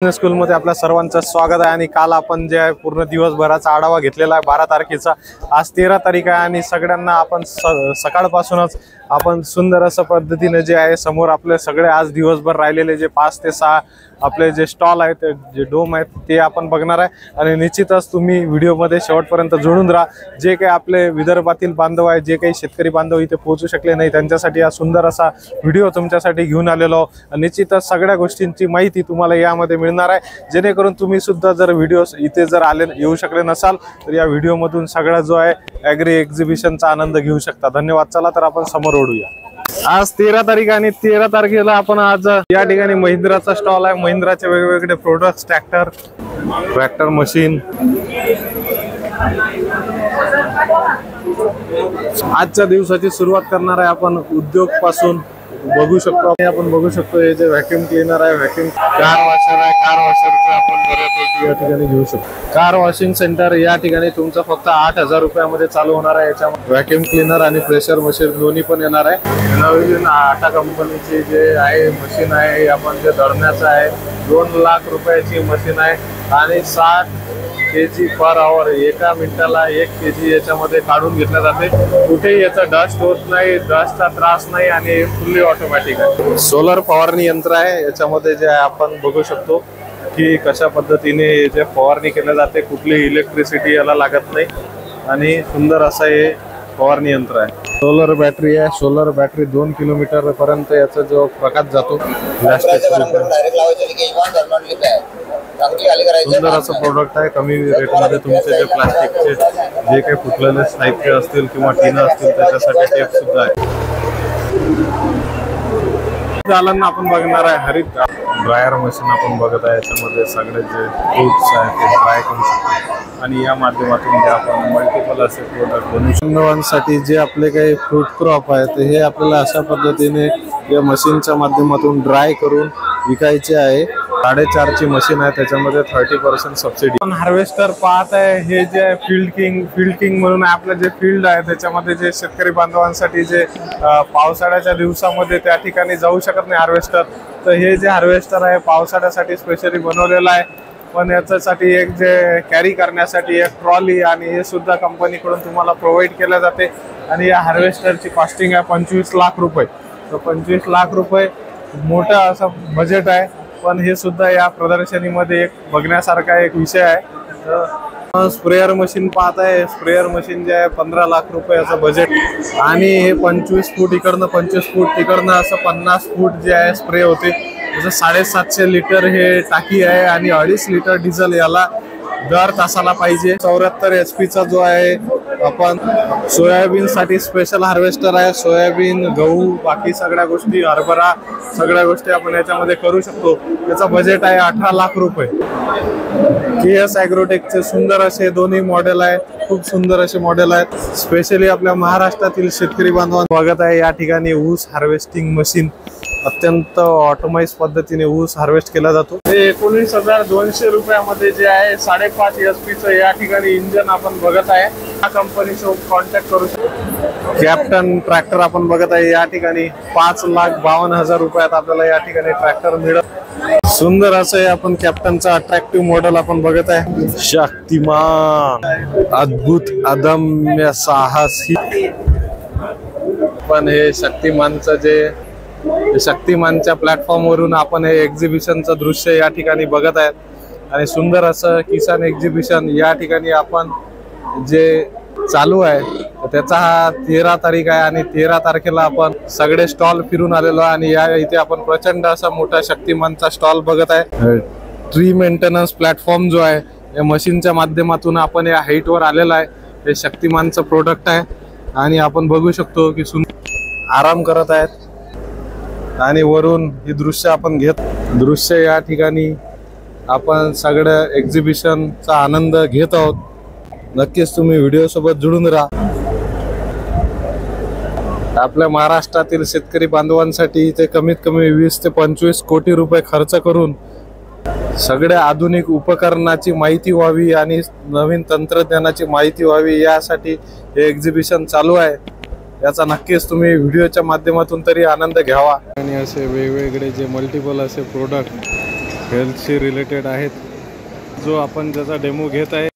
School मध्ये आपल्या सर्वांचं स्वागत आहे। आणि काल आपण जे आहे पूर्ण दिवसभराचा आढावा घेतलेला आहे 12 तारखेचा। आज 13 तारीख आहे आणि सगळ्यांना आपण सकाळपासूनच आपण सुंदर असं पद्धतीने जे आहे समोर आपले सगळे आज दिवसभर राहिलेले जे 5 ते 6 आपले जे स्टॉल आहेत जे डोम आहेत ते आपण बघणार आहे। आणि निश्चितच तुम्ही व्हिडिओ मध्ये शेवटपर्यंत जोडून राहा। जे काही आपले विदर्भातील बांधव आहे, जे काही शेतकरी बांधव इथे पोहोचू शकले नाही त्यांच्यासाठी हा सुंदर असा व्हिडिओ तुमच्यासाठी घेऊन आलेलो। निश्चितच सगळ्या गोष्टींची माहिती तुम्हाला यामध्ये मिळणार आहे, जेणेकरून तुम्ही सुद्धा जर व्हिडिओ इथे जर येऊ शकले नसाल तर या व्हिडिओ मधून सगळा जो आहे ॲग्री एक्झिबिशनचा आनंद घेऊ शकता। धन्यवाद। चला तर आपण समोर ओढूया। आज 13 तारीख आणि 13 तारखेला आपण आज या ठिकाणी महिंद्राचा स्टॉल आहे। महिंद्राचे वेगवेगळे प्रोडक्ट्स, ट्रॅक्टर मशीन। आजच्या दिवसाची सुरुवात करणार आहे आपण उद्योग पासून। बघू शकतो आपण बघू शकतो हे जे व्हॅक्यूम क्लीनर आहे, व्हॅक्यूम कार वॉशर आहे। कार वॉशरचं आपण बऱ्यापैकी या ठिकाणी घेऊ शकतो। कार वॉशिंग सेंटर या ठिकाणी तुमचं फक्त 8,000 रुपयामध्ये चालू होणार आहे। याच्यामध्ये व्हॅक्यूम क्लीनर आणि प्रेशर मशीन दोन्ही पण येणार आहे। नवीन टाटा कंपनीची जे आहे मशीन आहे आपण जे दळण्याचं आहे 2 लाख रुपयाची मशीन आहे आणि 60 kg पर आवर, एका मिनिटाला 1 kg याच्यामध्ये काढून घेतल्या जाते। कुठेही याचा डस्ट होत नाही, डस्टचा त्रास नाही आणि फुल्ली ऑटोमॅटिक आहे। सोलर फवारणी यंत्र आहे। याच्यामध्ये जे आपण बघू शकतो की कशा पद्धतीने जे फवारणी केल्या जाते, कुठली इलेक्ट्रिसिटी याला लागत नाही आणि सुंदर असं हे फवारणी यंत्र आहे। सोलर बॅटरी आहे। सोलर बॅटरी 2 किलोमीटर पर्यंत याचा जो प्रकाश जातो। सुंदर असं प्रोडक्ट आहे। कमी रेटमध्ये तुमचे जे प्लास्टिकचे जे काही फुटलेले साहित्य असतील किंवा टीन असतील त्याच्यासाठी टेप सुद्धा आहे। चालन आपण बघणार आहे हरित ड्रायर मशीन आपण बघत आहे। याच्यामध्ये सगळे जे फ्रूट्स आहेत ते ड्राय करू शकतो आणि या माध्यमातून जे आपण मल्टिपल असे प्रोडक्ट बनवू शकतो। जे आपले काही फ्रूट क्रॉप आहेत हे आपल्याला अशा पद्धतीने या मशीनच्या माध्यमातून ड्राय करून विकायचे आहे। 4.5 ची मशीन आहे, त्याच्यामध्ये 30% सबसिडी। आपण हार्वेस्टर पाहत आहे। हे जे फील्ड किंग म्हणून आपलं जे फील्ड आहे त्याच्यामध्ये जे शेतकरी बांधवांसाठी जे पावसाळ्याच्या दिवसामध्ये त्या ठिकाणी जाऊ शकत नाही हार्वेस्टर, तर हे जे हार्वेस्टर आहे पावसाळ्यासाठी स्पेशली बनवलेलं आहे। पण याच्यासाठी एक जे कॅरी करण्यासाठी एक ट्रॉली आणि हे सुद्धा कंपनीकडून तुम्हाला प्रोव्हाइड केल्या जाते। आणि या हार्वेस्टरची कॉस्टिंग आहे 25 लाख रुपये। तर 25 लाख रुपये मोठं असं बजेट आहे, पण हे सुद्धा या प्रदर्शनीमध्ये एक बघण्यासारखा एक विषय आहे। स्प्रेयर मशीन पाहत आहे। स्प्रेयर मशीन जे आहे 15 लाख रुपयाचं बजेट आणि हे 25 फूट इकडनं 25 फूट तिकडनं असं 50 फूट जे आहे स्प्रे होते। जसं 750 लिटर हे टाकी आहे आणि 2.5 लिटर डिझेल याला दर तासाला पाहिजे। 74 HP चा जो आहे आपण सोयाबीन साठी स्पेशल हार्वेस्टर आहे। सोयाबीन, गहू, बाकी सगळ्या गोष्टी, हरभरा सगळ्या गोष्टी आपण याच्यामध्ये करू शकतो। याचा बजेट आहे 18 लाख रुपये। KS ॲग्रोटेकचे सुंदर असे दोन्ही मॉडेल आहे। खूप सुंदर असे मॉडेल आहेत। स्पेशली आपल्या महाराष्ट्रातील शेतकरी बांधवांना स्वागत आहे। या ठिकाणी ऊस हार्वेस्टिंग मशीन अत्यंत ऑटोमाइज पद्धतीने ऊस हार्वेस्ट केला जातो। हे 19,200 रुपयामध्ये जे आहे 5.5 HP चं या ठिकाणी इंजन आपण बघत आहे। या कंपनीसोबत कॉन्टॅक्ट करू शकतो। कॅप्टन ट्रॅक्टर आपण बघत आहे। या ठिकाणी 5,52,000 रुपयात आपल्याला या ठिकाणी ट्रॅक्टर मिळत। सुंदर असं आपण कॅप्टनचा अट्रॅक्टिव्ह मॉडेल आपण बघत आहे। शक्तिमान, अद्भुत, अदम्य साहसी। पण हे शक्तिमानच्या प्लॅटफॉर्म वरून आपण हे एक्झिबिशनचं दृश्य या ठिकाणी बघत आहेत। आणि सुंदर असं किसान एक्झिबिशन या ठिकाणी आपण जे चालू आहे त्याचा हा 13 तारीख आहे आणि 13 तारखेला आपण सगळे स्टॉल फिरून आलेलो आहे। आणि या इथे आपण प्रचंड असा मोठा शक्तिमानचा स्टॉल बघत आहे। ट्री मेंटेनन्स प्लॅटफॉर्म जो आहे या मशीनच्या माध्यमातून आपण या हाईट वर आलेला आहे। हे शक्तिमानचं प्रोडक्ट आहे आणि आपण बघू शकतो की आराम करत आहेत आणि वरून ही दृश्य आपण दृश्य या ठिकाणी आपण सगळं एक्झिबिशनचा आनंद घेत आहोत। नक्कीच तुम्ही व्हिडिओ सोबत जुळून राहा। आपल्या महाराष्ट्रातील शेतकरी बांधवांसाठी ते कमीत कमी 20 ते 25 कोटी रुपये खर्च करून सगळ्या आधुनिक उपकरणाची माहिती व्हावी आणि नवीन तंत्रज्ञानाची माहिती व्हावी यासाठी हे एक्झिबिशन चालू आहे। याचा नक्कीच तुम्ही व्हिडिओच्या माध्यमातून तरी आनंद घ्यावा। आणि असे वेगवेगळे जे मल्टिपल असे प्रोडक्ट हेल्थशी रिलेटेड आहेत. जो आपण ज्याचा डेमो घेत आहे